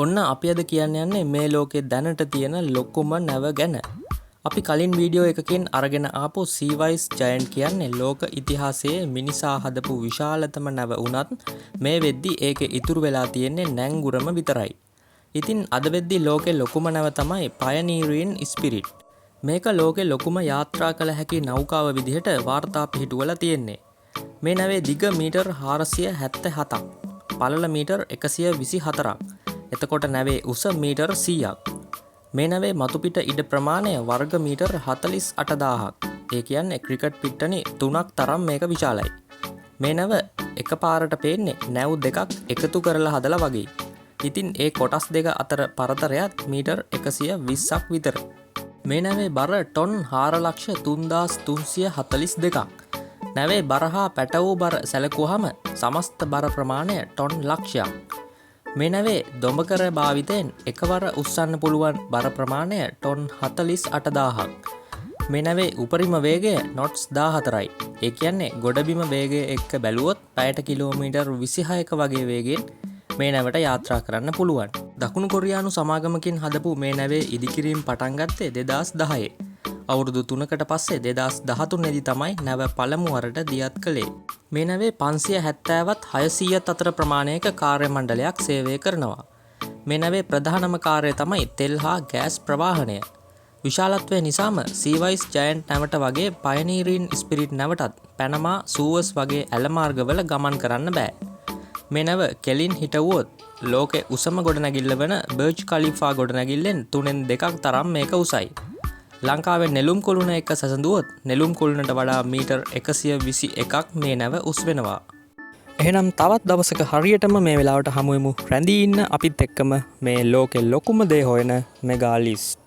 ඔන්න අපි අද කියන්න යන්නේ මේ ලෝකේ දැනට තියෙන ලොකුම නැව ගැන. අපි කලින් වීඩියෝ එකකින් අරගෙන ආපු සීවයිස් ජයන්ට් කියන්නේ ලෝක ඉතිහාසයේ මිනිසා හදපු විශාලතම නැව වුණත් මේ වෙද්දි ඒකේ ඉතුරු වෙලා තියෙන්නේ නැංගුරම විතරයි. ඉතින් අද වෙද්දි ලෝකේ ලොකුම නැව තමයි පයනීරින් ස්පිරිට්. මේක ලෝකේ ලොකුම යාත්‍රා කළ හැකි නෞකාව විදිහට වාර්තා පිහිටුවලා තියෙන්නේ. මේ නැවේ දිග මීටර් 477ක්, පළල මීටර් 124ක්. එතකොට නැවේ උස මීටර් 100ක්. මේ නැවේ මතුපිට ඉඩ ප්‍රමාණය වර්ග මීටර් 48000ක්. ඒ කියන්නේ ක්‍රිකට් පිට්ටනි 3ක් තරම් මේක විශාලයි. මේ නැව එකපාරට පේන්නේ නැව් දෙකක් එකතු කරලා හදලා වගේ. ඉතින් ඒ කොටස් දෙක අතර පරතරයත් මීටර් 120ක් විතර. මේ නැවේ බර ටොන් 4,03,342ක්. නැවේ බර හා පැටවූ බර සැලකුවහම සමස්ත බර ප්‍රමාණය ටොන් ලක්ෂයක්. මේ නැවේ දොඹකර භාවිතයෙන් එකවර උස්සන්න පුළුවන් බර ප්‍රමාණය ටොන් 48000ක්. මේ නැවේ උපරිම වේගය නොට්ස් 14යි. ඒ කියන්නේ ගොඩබිම වේගය එක්ක බැලුවොත් පැයට කිලෝමීටර් 26ක වගේ වේගෙන් මේ නැවට යාත්‍රා කරන්න පුළුවන්. දකුණු කොරියානු සමාගමකින් හදපු මේ නැවේ ඉදිකිරීම පටන් ගත්තේ 2010. අවුරුදු 3කට පස්සේ 2013 දී තමයි නැව පළමු වරට දියත් කළේ. මේ නැවේ 570ත් 600ත් අතර ප්‍රමාණයක කාර්ය මණ්ඩලයක් සේවය කරනවා. මේ නැවේ ප්‍රධානම කාර්යය තමයි තෙල් හා ගෑස් ප්‍රවාහනය. විශාලත්වය නිසාම සීවයිස් ජයන්ට් නැවට වගේ පයනීරින් ස්පිරිට් නැවටත් පැනමා සූවස් වගේ ඇල මාර්ගවල ගමන් කරන්න බෑ. මේ නැව කෙලින් හිටවුවොත් ලෝකෙ උසම ගොඩනැගිල්ල වන බර්ජ් කලිෆා ගොඩනැගිල්ලෙන් 3/2ක් තරම් මේක උසයි. ලංකාවේ නෙළුම් කුළුණ එක සැසඳුවොත් නෙළුම් කුළුණට වඩා මීටර් 121ක් මේ නැව උස් වෙනවා. එහෙනම් තවත් දවසක හරියටම මේ වෙලාවට හමුවෙමු. රැඳී ඉන්න අපිත් එක්කම මේ ලෝකෙ ලොකුම දේ හොයන මෙගා ලිස්ට්.